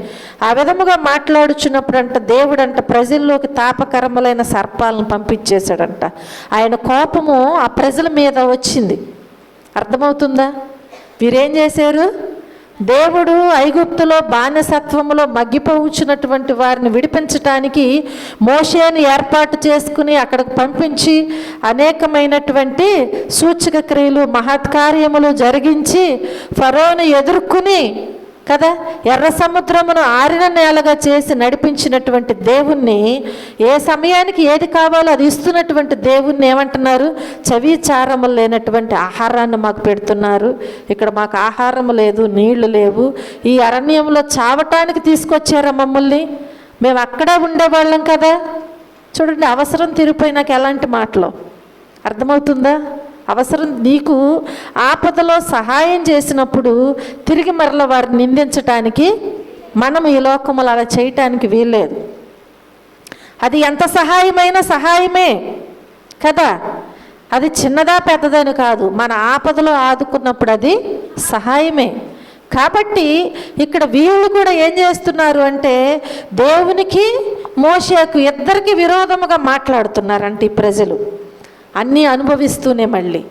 ఆ విధముగా మాట్లాడుచున్నప్పుడు అంట దేవుడంట ప్రజల్లోకి తాపకరములైన సర్పాలను పంపించేశాడంట. ఆయన కోపము ఆ ప్రజల మీద వచ్చింది. అర్థమవుతుందా? వీరేం చేశారు? దేవుడు ఐగుప్తులో బానిసత్వములో మగ్గిపోవచ్చున్నటువంటి వారిని విడిపించటానికి మోషేని ఏర్పాటు చేసుకుని అక్కడికి పంపించి అనేకమైనటువంటి సూచక క్రియలు, మహత్కార్యములు జరిగించి ఫరోను ఎదుర్కొని కదా ఎర్ర సముద్రమును ఆరిన నేలగా చేసి నడిపించినటువంటి దేవుణ్ణి, ఏ సమయానికి ఏది కావాలో అది ఇస్తున్నటువంటి దేవుణ్ణి ఏమంటున్నారు? చవిచారము లేనటువంటి ఆహారాన్ని మాకు పెడుతున్నారు. ఇక్కడ మాకు ఆహారం లేదు, నీళ్లు లేవు, ఈ అరణ్యంలో చావటానికి తీసుకొచ్చారా మమ్మల్ని? మేము అక్కడ ఉండేవాళ్ళం కదా. చూడండి, అవసరం తీరిపోయినాక ఎలాంటి మాటలు, అర్థమవుతుందా? అవసరం నీకు ఆపదలో సహాయం చేసినప్పుడు తిరిగి మరల వారిని నిందించటానికి మనం ఈ లోకములు అలా చేయటానికి వీల్లేదు. అది ఎంత సహాయమైనా సహాయమే కదా, అది చిన్నదా పెద్దదని కాదు, మన ఆపదలో ఆదుకున్నప్పుడు అది సహాయమే. కాబట్టి ఇక్కడ వీళ్ళు కూడా ఏం చేస్తున్నారు అంటే దేవునికి మోషేకు ఇద్దరికి విరోధముగా మాట్లాడుతున్నారంట ఈ ప్రజలు. అన్నీ అనుభవిస్తూనే మళ్ళీ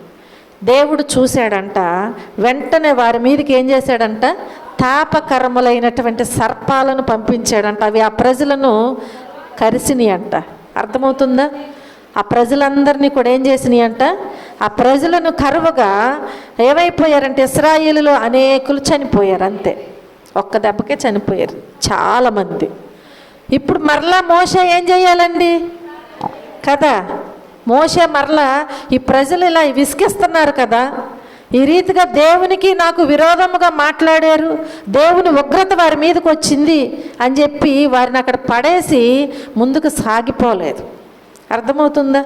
దేవుడు చూశాడంట, వెంటనే వారి మీదకి ఏం చేశాడంట, తాపకరములైనటువంటి సర్పాలను పంపించాడంట. అవి ఆ ప్రజలను కరిసినాయి అంట. అర్థమవుతుందా? ఆ ప్రజలందరినీ కూడా ఏం చేసినాయి అంట, ఆ ప్రజలను కరువుగా ఏమైపోయారంటే ఇశ్రాయేలులో అనేకులు చనిపోయారు. అంతే, ఒక్క దెబ్బకే చనిపోయారు చాలామంది. ఇప్పుడు మరలా మోషే ఏం చేయాలండి కదా, మోషే మరలా ఈ ప్రజలు ఇలా విసిగిస్తున్నారు కదా, ఈ రీతిగా దేవునికి నాకు విరోధముగా మాట్లాడారు, దేవుని ఉగ్రత వారి మీదకి వచ్చింది అని చెప్పి వారిని అక్కడ పడేసి ముందుకు సాగిపోలేదు. అర్థమవుతుందా?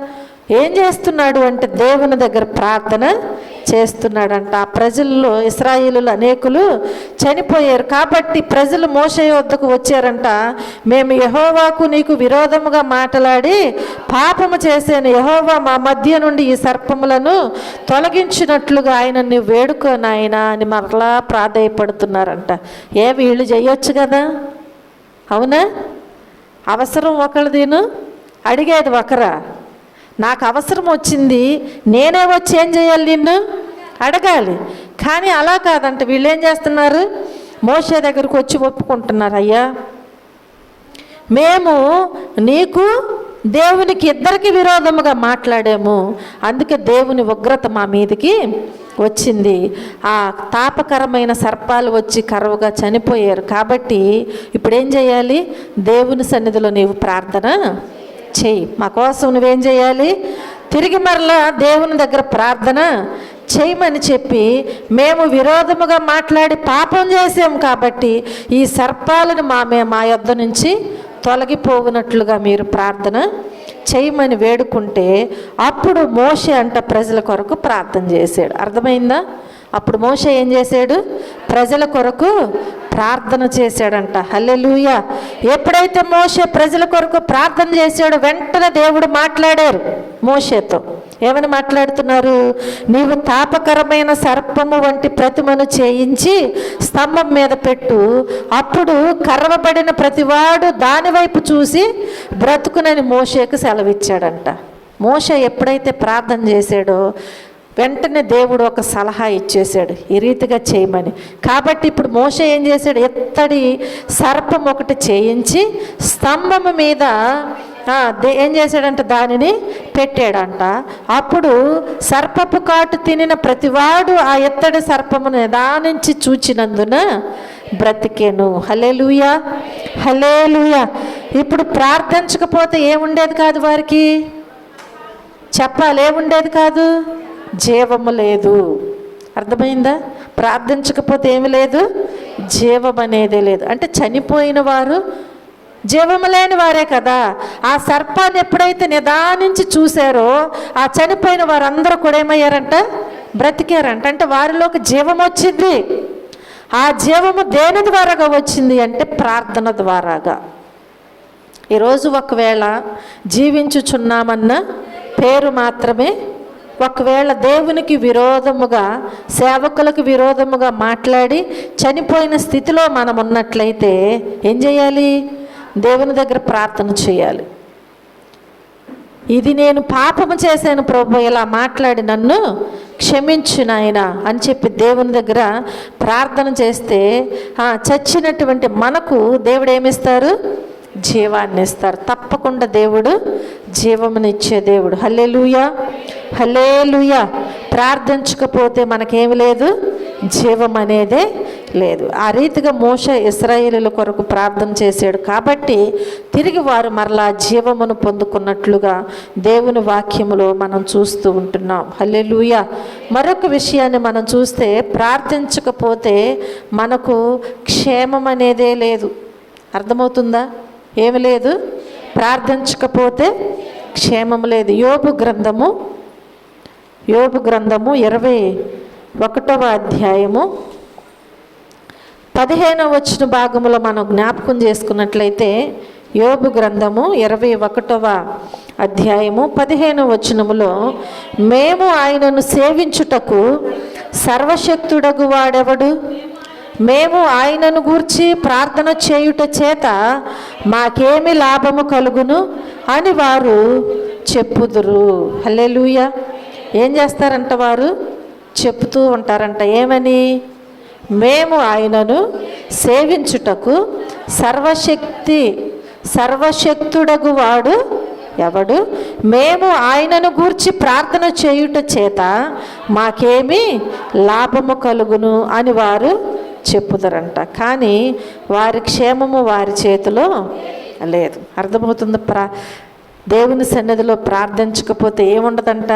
ఏం చేస్తున్నాడు అంటే దేవుని దగ్గర ప్రార్థన చేస్తున్నాడంట. ఆ ప్రజల్లో ఇశ్రాయేలులు అనేకులు చనిపోయారు. కాబట్టి ప్రజలు మోషే వద్దకు వచ్చారంట, మేము యెహోవాకు నీకు విరోధముగా మాట్లాడి పాపము చేసాను, యెహోవా మా మధ్య నుండి ఈ సర్పములను తొలగించినట్లుగా ఆయన నువ్వు వేడుకోను ఆయన అని మరలా ప్రాధేయపడుతున్నారంట. వీళ్ళు చేయొచ్చు కదా, అవునా? అవసరం ఒకరిదిను, అడిగేది ఒకరా? నాకు అవసరం వచ్చింది, నేనే వచ్చి ఏం చేయాలి, నిన్ను అడగాలి. కానీ అలా కాదంట. వీళ్ళు ఏం చేస్తున్నారు, మోషే దగ్గరకు వచ్చి ఒప్పుకుంటున్నారు, అయ్యా మేము నీకు దేవునికి ఇద్దరికి విరోధముగా మాట్లాడాము, అందుకే దేవుని ఉగ్రత మా మీదకి వచ్చింది, ఆ తాపకరమైన సర్పాలు వచ్చి కరువుగా చనిపోయారు. కాబట్టి ఇప్పుడు ఏం చేయాలి, దేవుని సన్నిధిలో నీవు ప్రార్థన చెయ్యి, మా కోసం నువ్వేం చేయాలి, తిరిగి మరలా దేవుని దగ్గర ప్రార్థన చేయమని చెప్పి, మేము విరోధముగా మాట్లాడి పాపం చేసాం కాబట్టి ఈ సర్పాలను మా యొద్ద నుంచి తొలగిపోవునట్లుగా మీరు ప్రార్థన చేయమని వేడుకుంటే అప్పుడు మోషే అంట ప్రజల కొరకు ప్రార్థన చేశాడు. అర్థమైందా? అప్పుడు మోషే ఏం చేశాడు, ప్రజల కొరకు ప్రార్థన చేశాడంట. హల్లెలూయా. ఎప్పుడైతే మోషే ప్రజల కొరకు ప్రార్థన చేశాడో వెంటనే దేవుడు మాట్లాడారు మోషేతో. ఏమని మాట్లాడుతున్నారు, నీవు తాపకరమైన సర్పము వంటి ప్రతిమను చేయించి స్తంభం మీద పెట్టు, అప్పుడు కర్వబడిన ప్రతివాడు దాని వైపు చూసి బ్రతుకునని మోషేకు సెలవిచ్చాడంట. మోషే ఎప్పుడైతే ప్రార్థన చేశాడో వెంటనే దేవుడు ఒక సలహా ఇచ్చేశాడు, ఈ రీతిగా చేయమని. కాబట్టి ఇప్పుడు మోషే ఏం చేశాడు, ఎత్తడి సర్పం ఒకటి చేయించి స్తంభము మీద ఏం చేశాడంట, దానిని పెట్టాడంట. అప్పుడు సర్పపు కాటు తినిన ప్రతివాడు ఆ ఎత్తడి సర్పమును నిదానించి చూచినందున బ్రతికేను. హల్లెలూయా, హల్లెలూయా. ఇప్పుడు ప్రార్థించకపోతే ఏముండేది కాదు, వారికి చెప్పాలి, ఏముండేది కాదు, జీవము లేదు. అర్థమైందా? ప్రార్థించకపోతే ఏమి లేదు, జీవం అనేదే లేదు. అంటే చనిపోయిన వారు జీవము లేని వారే కదా. ఆ సర్పాన్ని ఎప్పుడైతే నిదానించి చూశారో ఆ చనిపోయిన వారందరూ కూడా ఏమయ్యారంట, బ్రతికారంట. అంటే వారిలోకి జీవం వచ్చింది. ఆ జీవము దేని ద్వారాగా వచ్చింది అంటే ప్రార్థన ద్వారాగా. ఈరోజు ఒకవేళ జీవించుచున్నామన్న పేరు మాత్రమే, ఒకవేళ దేవునికి విరోధముగా సేవకులకు విరోధముగా మాట్లాడి చనిపోయిన స్థితిలో మనం ఉన్నట్లయితే ఏం చేయాలి, దేవుని దగ్గర ప్రార్థన చేయాలి. ఇది నేను పాపము చేశాను ప్రభు, ఇలా మాట్లాడి నన్ను క్షమించు నాయనా అని చెప్పి దేవుని దగ్గర ప్రార్థన చేస్తే చచ్చినటువంటి మనకు దేవుడు ఏమిస్తారు, జీవాన్ని ఇస్తారు. తప్పకుండా దేవుడు జీవమునిచ్చే దేవుడు. హల్లెలూయా, హల్లెలూయా. ప్రార్థించకపోతే మనకేమి లేదు, జీవం అనేదే లేదు. ఆ రీతిగా మోషే ఇశ్రాయేలుల కొరకు ప్రార్థన చేశాడు కాబట్టి తిరిగి వారు మరలా జీవమును పొందుకున్నట్లుగా దేవుని వాక్యములో మనం చూస్తూ ఉంటున్నాం. హల్లెలూయా. మరొక విషయాన్ని మనం చూస్తే ప్రార్థించకపోతే మనకు క్షేమం అనేదే లేదు. అర్థమవుతుందా? ఏమి లేదు, ప్రార్థించకపోతే క్షేమం లేదు. యోబు గ్రంథము 21వ అధ్యాయము 15వ వచన భాగంలో మనం జ్ఞాపకం చేసుకున్నట్లయితే, యోబు గ్రంథము 21వ అధ్యాయము 15వ వచనములో, మేము ఆయనను సేవించుటకు సర్వశక్తుడగు వాడెవడు? మేము ఆయనను గూర్చి ప్రార్థన చేయుట చేత మాకేమి లాభము కలుగును అని వారు చెప్పుదురు. హల్లెలూయా. ఏం చేస్తారంట? వారు చెప్తూ ఉంటారంట. ఏమని? మేము ఆయనను సేవించుటకు సర్వశక్తుడగు వాడు ఎవడు? మేము ఆయనను గూర్చి ప్రార్థన చేయుట చేత మాకేమి లాభము కలుగును అని వారు చెప్పుదరంట. కానీ వారి క్షేమము వారి చేతిలో లేదు. అర్థమవుతుంది? దేవుని సన్నిధిలో ప్రార్థించకపోతే ఏముండదంట?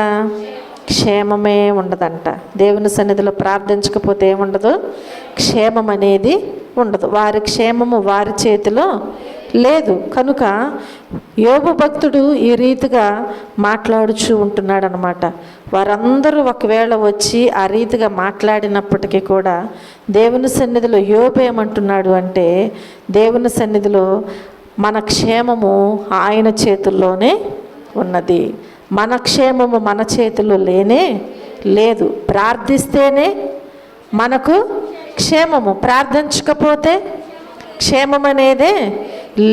క్షేమమే ఉండదంట. దేవుని సన్నిధిలో ప్రార్థించకపోతే ఏముండదు? క్షేమం అనేది ఉండదు. వారి క్షేమము వారి చేతిలో లేదు. కనుక యోబు భక్తుడు ఈ రీతిగా మాట్లాడుచూ ఉంటున్నాడు అన్నమాట. వారందరూ ఒకవేళ వచ్చి ఆ రీతిగా మాట్లాడినప్పటికీ కూడా దేవుని సన్నిధిలో యోబు ఏమంటున్నాడు అంటే, దేవుని సన్నిధిలో మన క్షేమము ఆయన చేతుల్లోనే ఉన్నది. మన క్షేమము మన చేతిలో లేనే లేదు. ప్రార్థిస్తేనే మనకు క్షేమము, ప్రార్థించకపోతే క్షేమం అనేదే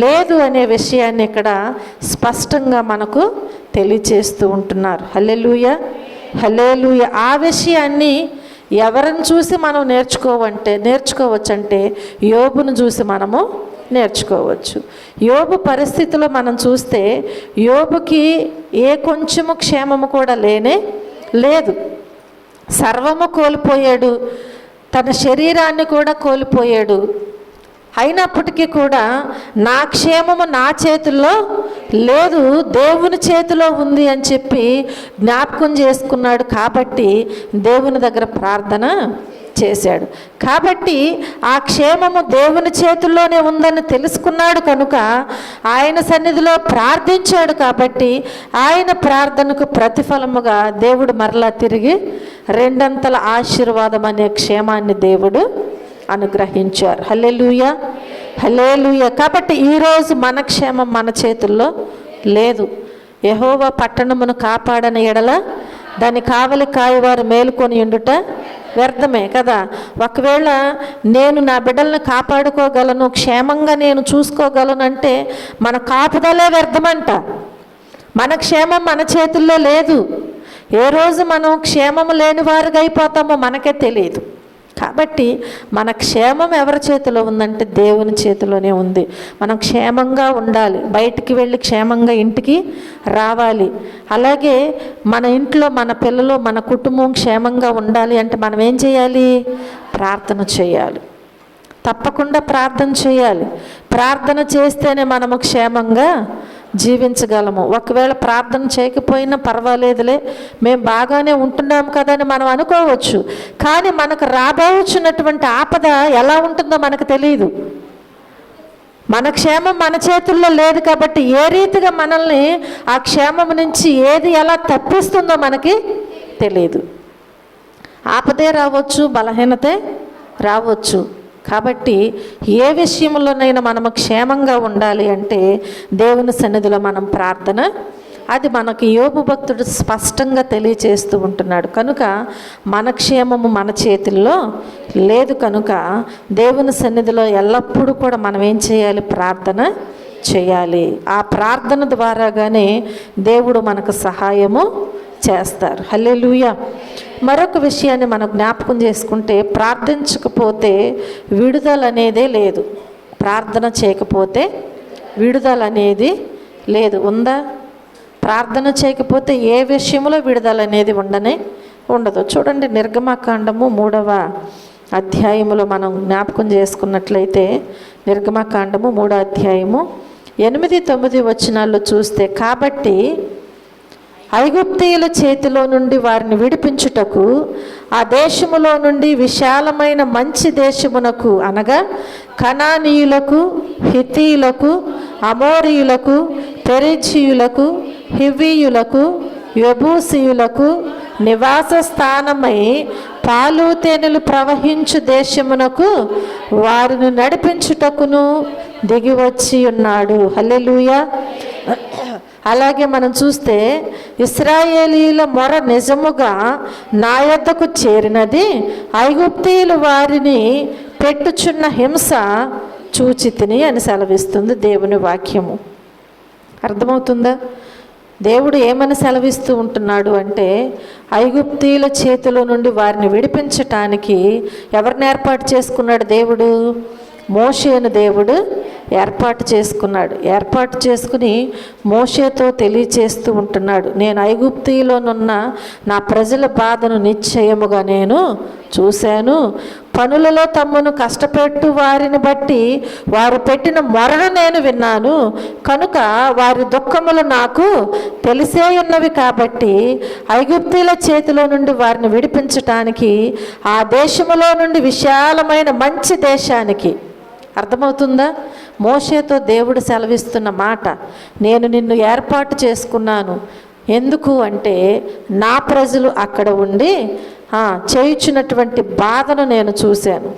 లేదు అనే విషయాన్ని ఇక్కడ స్పష్టంగా మనకు తెలియచేస్తూ ఉంటున్నారు. హల్లెలూయా, హల్లెలూయా. ఆ విషయాన్ని ఎవరిని చూసి మనం నేర్చుకోవచ్చంటే యోబును చూసి మనము నేర్చుకోవచ్చు. యోబు పరిస్థితిలో మనం చూస్తే యోబుకి ఏ కొంచెము క్షేమము కూడా లేనే లేదు. సర్వము కోల్పోయాడు, తన శరీరాన్ని కూడా కోల్పోయాడు. అయినప్పటికీ కూడా నా క్షేమము నా చేతుల్లో లేదు, దేవుని చేతిలో ఉంది అని చెప్పి జ్ఞాపకం చేసుకున్నాడు. కాబట్టి దేవుని దగ్గర ప్రార్థన చేశాడు. కాబట్టి ఆ క్షేమము దేవుని చేతుల్లోనే ఉందని తెలుసుకున్నాడు కనుక ఆయన సన్నిధిలో ప్రార్థించాడు. కాబట్టి ఆయన ప్రార్థనకు ప్రతిఫలముగా దేవుడు మరలా తిరిగి రెండంతల ఆశీర్వాదం అనే క్షేమాన్ని దేవుడు అనుగ్రహించారు. హల్లెలూయా, హల్లెలూయా. కాబట్టి ఈరోజు మన క్షేమం మన చేతుల్లో లేదు. యెహోవా పట్టణమును కాపాడని ఎడల దాని కావలి కాయవారు మేలుకొని ఉండుట వ్యర్థమే కదా. ఒకవేళ నేను నా బిడ్డలను కాపాడుకోగలను, క్షేమంగా నేను చూసుకోగలను అంటే మన కాపుదలే వ్యర్థమంట. మన క్షేమం మన చేతుల్లో లేదు. ఏ రోజు మనం క్షేమము లేని వారుగా అయిపోతామో మనకే తెలియదు. కాబట్టి మన క్షేమం ఎవరి చేతిలో ఉందంటే దేవుని చేతిలోనే ఉంది. మనం క్షేమంగా ఉండాలి, బయటికి వెళ్ళి క్షేమంగా ఇంటికి రావాలి. అలాగే మన ఇంట్లో మన పిల్లలు మన కుటుంబం క్షేమంగా ఉండాలి అంటే మనం ఏం చేయాలి? ప్రార్థన చేయాలి. తప్పకుండా ప్రార్థన చేయాలి. ప్రార్థన చేస్తేనే మనము క్షేమంగా జీవించగలము. ఒకవేళ ప్రార్థన చేయకపోయినా పర్వాలేదులే, మేము బాగానే ఉంటున్నాం కదా అని మనం అనుకోవచ్చు. కానీ మనకు రాబోచున్నటువంటి ఆపద ఎలా ఉంటుందో మనకు తెలియదు. మన క్షేమం మన చేతుల్లో లేదు కాబట్టి ఏ రీతిగా మనల్ని ఆ క్షేమం నుంచి ఏది ఎలా తప్పిస్తుందో మనకి తెలియదు. ఆపదే రావచ్చు, బలహీనతే రావచ్చు. కాబట్టి ఏ విషయంలోనైనా మనము క్షేమంగా ఉండాలి అంటే దేవుని సన్నిధిలో మనం ప్రార్థన, అది మనకి యోబు భక్తుడు స్పష్టంగా తెలియచేస్తూ ఉంటున్నాడు. కనుక మన క్షేమము మన చేతుల్లో లేదు. కనుక దేవుని సన్నిధిలో ఎల్లప్పుడూ కూడా మనం ఏం చేయాలి? ప్రార్థన చేయాలి. ఆ ప్రార్థన ద్వారాగానే దేవుడు మనకు సహాయము చేస్తారు. హల్లెలూయా. మరొక విషయాన్ని మనం జ్ఞాపకం చేసుకుంటే, ప్రార్థించకపోతే విడుదల అనేదే లేదు. ప్రార్థన చేయకపోతే విడుదల అనేది లేదు. ఉందా? ప్రార్థన చేయకపోతే ఏ విషయంలో విడుదల అనేది ఉండదు. చూడండి, నిర్గమకాండము 3వ అధ్యాయములో మనం జ్ఞాపకం చేసుకున్నట్లయితే, నిర్గమకాండము 3వ అధ్యాయము 8-9 వచనాల్లో చూస్తే, కాబట్టి ఐగుప్తీయుల చేతిలో నుండి వారిని విడిపించుటకు ఆ దేశములో నుండి విశాలమైన మంచి దేశమునకు, అనగా కనానీయులకు, హిత్తీయులకు, అమోరీయులకు, పెరిజీయులకు, హివ్వీయులకు, యెబూసీయులకు నివాస స్థానమై పాలు తేనెలు ప్రవహించు దేశమునకు వారిని నడిపించుటకును దిగివచ్చి ఉన్నాడు. హల్లెలూయా. అలాగే మనం చూస్తే ఇశ్రాయేలీల మొర నిజముగా నా యొద్దకు చేరినది, ఐగుప్తీయులు వారిని పెట్టుచున్న హింస చూచితిని అని సెలవిస్తుంది దేవుని వాక్యము. అర్థమవుతుందా? దేవుడు ఏమని సెలవిస్తూ ఉంటున్నాడు అంటే, ఐగుప్తీయుల చేతిలో నుండి వారిని విడిపించటానికి ఎవరిని ఏర్పాటు చేసుకున్నాడు దేవుడు? మోషేను దేవుడు ఏర్పాటు చేసుకున్నాడు. ఏర్పాటు చేసుకుని మోషేతో తెలియచేస్తూ ఉంటున్నాడు, నేను ఐగుప్తీయులోనున్న నా ప్రజల బాధను నిశ్చయముగా నేను చూశాను. పనులలో తమ్మును కష్టపెట్టు వారిని బట్టి వారు పెట్టిన మొరను నేను విన్నాను. కనుక వారి దుఃఖములు నాకు తెలిసే ఉన్నవి కాబట్టి ఐగుప్తీయుల చేతిలో నుండి వారిని విడిపించటానికి ఆ దేశములో నుండి విశాలమైన మంచి దేశానికి. అర్థమవుతుందా? మోషేతో దేవుడు సెలవిస్తున్న మాట, నేను నిన్ను ఏర్పాటు చేసుకున్నాను. ఎందుకు అంటే నా ప్రజలు అక్కడ ఉండి చేయుచున్నటువంటి బాధను నేను చూశాను,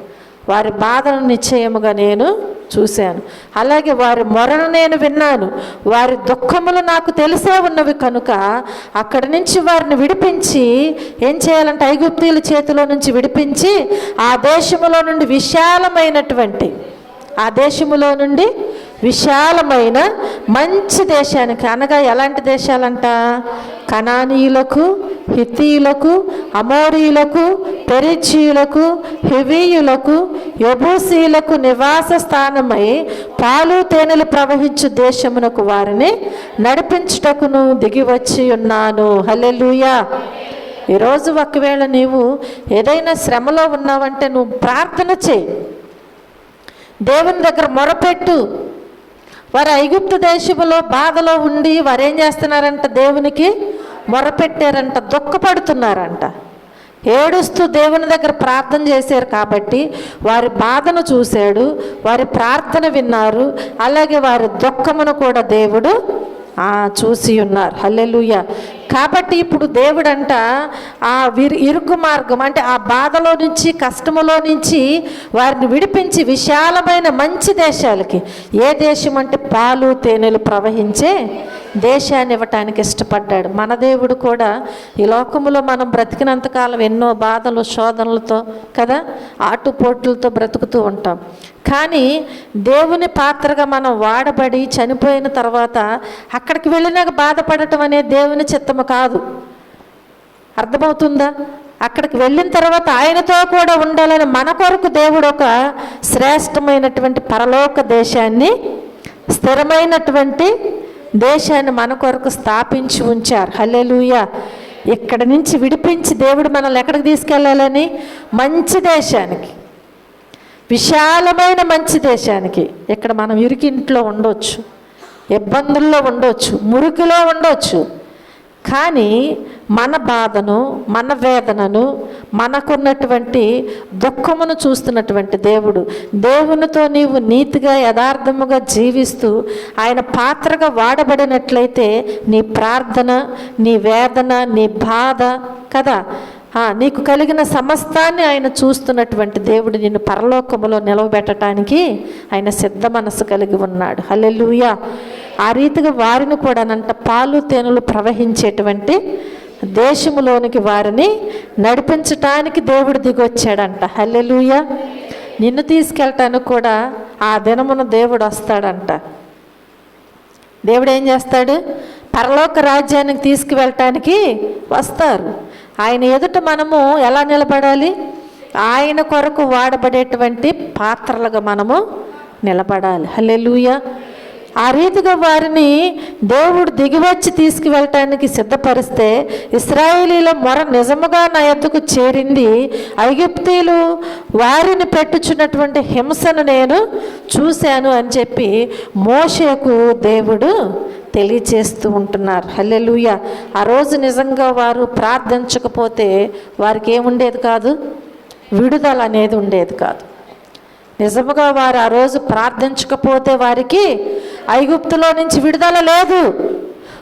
వారి బాధను నిశ్చయముగా నేను చూశాను. అలాగే వారి మొరను నేను విన్నాను, వారి దుఃఖములు నాకు తెలిసే ఉన్నవి. కనుక అక్కడి నుంచి వారిని విడిపించి ఏం చేయాలంటే ఐగుప్తీయుల చేతిలో నుంచి విడిపించి ఆ దేశములో నుండి విశాలమైన మంచి దేశానికి, అనగా ఎలాంటి దేశాలంట? కనానీయులకు, హిత్తీయులకు, అమోరీయులకు, పెరిజీయులకు, హివ్వీయులకు, యెబూసీయులకు నివాస స్థానమై పాలు తేనెలు ప్రవహించు దేశమునకు వారిని నడిపించుటకును దిగివచ్చి ఉన్నాను. హల్లెలూయా. ఈరోజు ఒకవేళ నీవు ఏదైనా శ్రమలో ఉన్నావంటే నువ్వు ప్రార్థన చేయి, దేవుని దగ్గర మొరపెట్టు. వారు ఐగుప్తు దేశములో బాధలో ఉండి వారు ఏం చేస్తున్నారంట? దేవునికి మొరపెట్టారంట, దుఃఖపడుతున్నారంట, ఏడుస్తూ దేవుని దగ్గర ప్రార్థన చేశారు. కాబట్టి వారి బాధను చూశాడు, వారి ప్రార్థన విన్నారు, అలాగే వారి దుఃఖమును కూడా దేవుడు చూసి ఉన్నారు. హల్లెలూయా. కాబట్టి ఇప్పుడు దేవుడంట ఆ ఇరుకు మార్గం అంటే ఆ బాధలో నుంచి, కష్టములో నుంచి వారిని విడిపించి విశాలమైన మంచి దేశాలకి, ఏ దేశం అంటే పాలు తేనెలు ప్రవహించే దేశాన్ని ఇవ్వటానికి ఇష్టపడ్డాడు. మన దేవుడు కూడా ఈ లోకములో మనం బ్రతికినంతకాలం ఎన్నో బాధలు, శోధనలతో కదా, ఆటుపోట్లతో బ్రతుకుతూ ఉంటాం. కానీ దేవుని పాత్రగా మనం వాడబడి చనిపోయిన తర్వాత అక్కడికి వెళ్ళినాక బాధపడటం అనేది దేవుని చిత్తము కాదు. అర్థమవుతుందా? అక్కడికి వెళ్ళిన తర్వాత ఆయనతో కూడా ఉండాలని మన కొరకు దేవుడు ఒక శ్రేష్టమైనటువంటి పరలోక దేశాన్ని, స్థిరమైనటువంటి దేశాన్ని మన కొరకు స్థాపించి ఉంచారు. హల్లెలూయా. ఇక్కడ నుంచి విడిపించి దేవుడు మనల్ని ఎక్కడికి తీసుకెళ్ళాలని? మంచి దేశానికి, విశాలమైన మంచి దేశానికి. ఇక్కడ మనం ఇరుకింట్లో ఉండొచ్చు, ఇబ్బందుల్లో ఉండొచ్చు, మురికిలో ఉండొచ్చు, కానీ మన బాధను, మన వేదనను, మనకున్నటువంటి దుఃఖమును చూస్తున్నటువంటి దేవుడు, దేవునితో నీవు నీతిగా యథార్థముగా జీవిస్తూ ఆయన పాత్రగా వాడబడినట్లయితే నీ ప్రార్థన, నీ వేదన, నీ బాధ కదా, నీకు కలిగిన సమస్తాన్ని ఆయన చూస్తున్నటువంటి దేవుడు నిన్ను పరలోకములో నిలవబెట్టడానికి ఆయన సిద్ధ మనసు కలిగి ఉన్నాడు. హల్లెలూయా. ఆ రీతిగా వారిని కూడానంట పాలు తేనెలు ప్రవహించేటువంటి దేశములోనికి వారిని నడిపించటానికి దేవుడు దిగొచ్చాడంట. హల్లెలూయా. నిన్ను తీసుకెళ్ళటానికి కూడా ఆ దినమున దేవుడు వస్తాడంట. దేవుడు ఏం చేస్తాడు? పరలోక రాజ్యానికి తీసుకువెళ్ళటానికి వస్తారు. ఆయన ఎదుట మనము ఎలా నిలబడాలి? ఆయన కొరకు వాడబడేటువంటి పాత్రలుగా మనము నిలబడాలి. హల్లెలూయా. ఆ రీతిగా వారిని దేవుడు దిగివచ్చి తీసుకువెళ్ళటానికి సిద్ధపరిస్తే ఇశ్రాయేలీల మొర నిజముగా నా యొద్దకు చేరింది, ఐగుప్తీయులు వారిని పెట్టుచున్నటువంటి హింసను నేను చూశాను అని చెప్పి మోషేకు దేవుడు తెలియచేస్తూ ఉంటున్నారు. హల్లెలూయా. ఆ రోజు నిజంగా వారు ప్రార్థించకపోతే వారికి ఏముండేది కాదు? విడుదల అనేది ఉండేది కాదు. నిజముగా వారు ఆ రోజు ప్రార్థించకపోతే వారికి ఐగుప్తులో నుంచి విడుదల లేదు.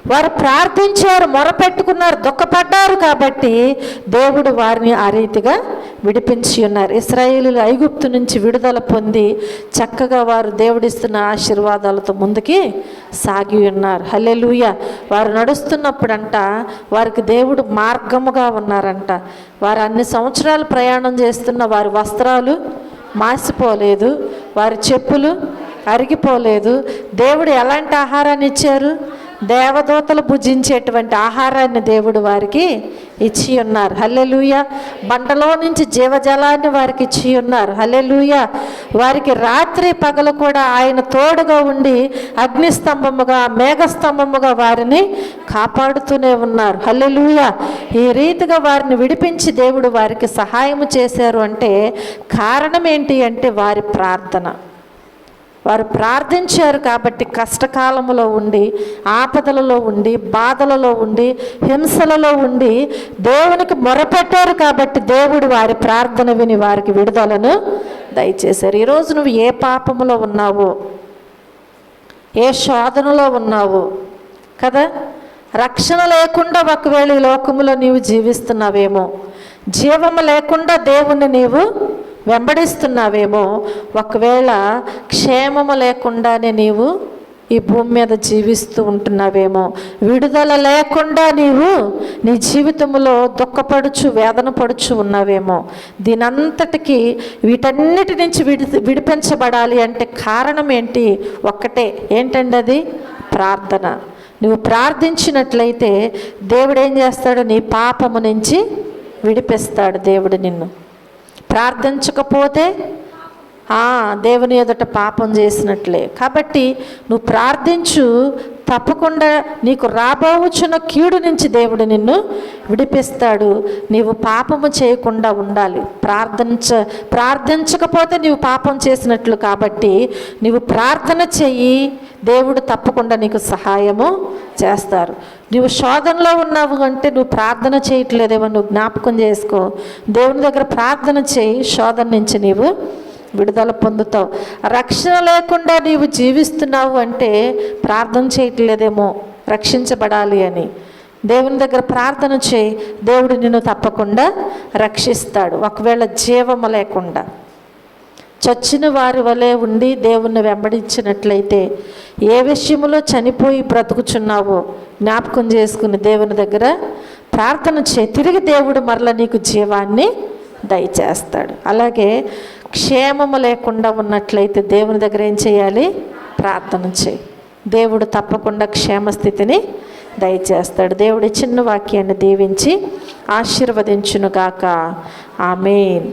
వారు ప్రార్థించారు, మొరపెట్టుకున్నారు, దుఃఖపడ్డారు కాబట్టి దేవుడు వారిని ఆ రీతిగా విడిపించి ఉన్నారు. ఇశ్రాయేలీయులు ఐగుప్తు నుంచి విడుదల పొంది చక్కగా వారు దేవుడిస్తున్న ఆశీర్వాదాలతో ముందుకి సాగి ఉన్నారు. హల్లెలూయా. వారు నడుస్తున్నప్పుడంట వారికి దేవుడు మార్గముగా ఉన్నారంట. వారు అన్ని సంవత్సరాలు ప్రయాణం చేస్తున్న వారి వస్త్రాలు మాసిపోలేదు, వారి చెప్పులు అరిగిపోలేదు. దేవుడు ఎలాంటి ఆహారాన్ని ఇచ్చారు? దేవదూతలు భుజించేటువంటి ఆహారాన్ని దేవుడు వారికి ఇచ్చి ఉన్నారు. హల్లెలూయా. బండలో నుంచి జీవజలాన్ని వారికి ఇచ్చి ఉన్నారు. హల్లెలూయా. వారికి రాత్రి పగలు కూడా ఆయన తోడుగా ఉండి అగ్నిస్తంభముగా మేఘస్తంభముగా వారిని కాపాడుతూనే ఉన్నారు. హల్లెలూయా. ఈ రీతిగా వారిని విడిపించి దేవుడు వారికి సహాయం చేశారు అంటే కారణం ఏంటి అంటే వారి ప్రార్థన. వారు ప్రార్థించారు కాబట్టి కష్టకాలములో ఉండి, ఆపదలలో ఉండి, బాధలలో ఉండి, హింసలలో ఉండి దేవునికి మొరపెట్టారు కాబట్టి దేవుడు వారి ప్రార్థన విని వారికి విడుదలను దయచేశారు. ఈరోజు నువ్వు ఏ పాపములో ఉన్నావో, ఏ శోధనలో ఉన్నావో కదా, రక్షణ లేకుండా ఒకవేళ ఈ లోకములో నీవు జీవిస్తున్నావేమో, జీవము లేకుండా దేవుణ్ణి నీవు వెంబడిస్తున్నావేమో, ఒకవేళ క్షేమము లేకుండానే నీవు ఈ భూమి మీద జీవిస్తూ ఉంటున్నావేమో, విడుదల లేకుండా నీవు నీ జీవితంలో దుఃఖపడుచు వేదన పడుచు ఉన్నావేమో, దీనంతటికి వీటన్నిటి నుంచి విడిపించబడాలి అంటే కారణం ఏంటి? ఒక్కటే. ఏంటండి అది? ప్రార్థన. నువ్వు ప్రార్థించినట్లయితే దేవుడు ఏం చేస్తాడు? నీ పాపము నుంచి విడిపిస్తాడు దేవుడు నిన్ను. ప్రార్థించకపోతే దేవుని ఎదుట పాపం చేసినట్లే. కాబట్టి నువ్వు ప్రార్థించు, తప్పకుండా నీకు రాబోచున్న కీడు నుంచి దేవుడు నిన్ను విడిపిస్తాడు. నీవు పాపము చేయకుండా ఉండాలి. ప్రార్థించకపోతే నీవు పాపం చేసినట్లు. కాబట్టి నీవు ప్రార్థన చెయ్యి, దేవుడు తప్పకుండా నీకు సహాయము చేస్తారు. నువ్వు శోధనలో ఉన్నావు అంటే నువ్వు ప్రార్థన చేయట్లేదేమో, నువ్వు జ్ఞాపకం చేసుకో. దేవుని దగ్గర ప్రార్థన చేయి, శోధన నుంచి నీవు విడుదల పొందుతావు. రక్షణ లేకుండా నీవు జీవిస్తున్నావు అంటే ప్రార్థన చేయట్లేదేమో రక్షించబడాలి అని. దేవుని దగ్గర ప్రార్థన చేయి, దేవుడు నిన్ను తప్పకుండా రక్షిస్తాడు. ఒకవేళ జీవము లేకుండా చచ్చిన వారి వలె ఉండి దేవుణ్ణి వెంబడించినట్లయితే, ఏ విషయంలో చనిపోయి బ్రతుకుచున్నావో జ్ఞాపకం చేసుకుని దేవుని దగ్గర ప్రార్థన చేయి. తిరిగి దేవుడు మరలా నీకు జీవాన్ని దయచేస్తాడు. అలాగే క్షేమము లేకుండా ఉన్నట్లయితే దేవుని దగ్గర ఏం చేయాలి? ప్రార్థన చేయి. దేవుడు తప్పకుండా క్షేమస్థితిని దయచేస్తాడు. దేవుడి చిన్న వాక్యాన్ని దీవించి ఆశీర్వదించునుగాక. ఆమేన్.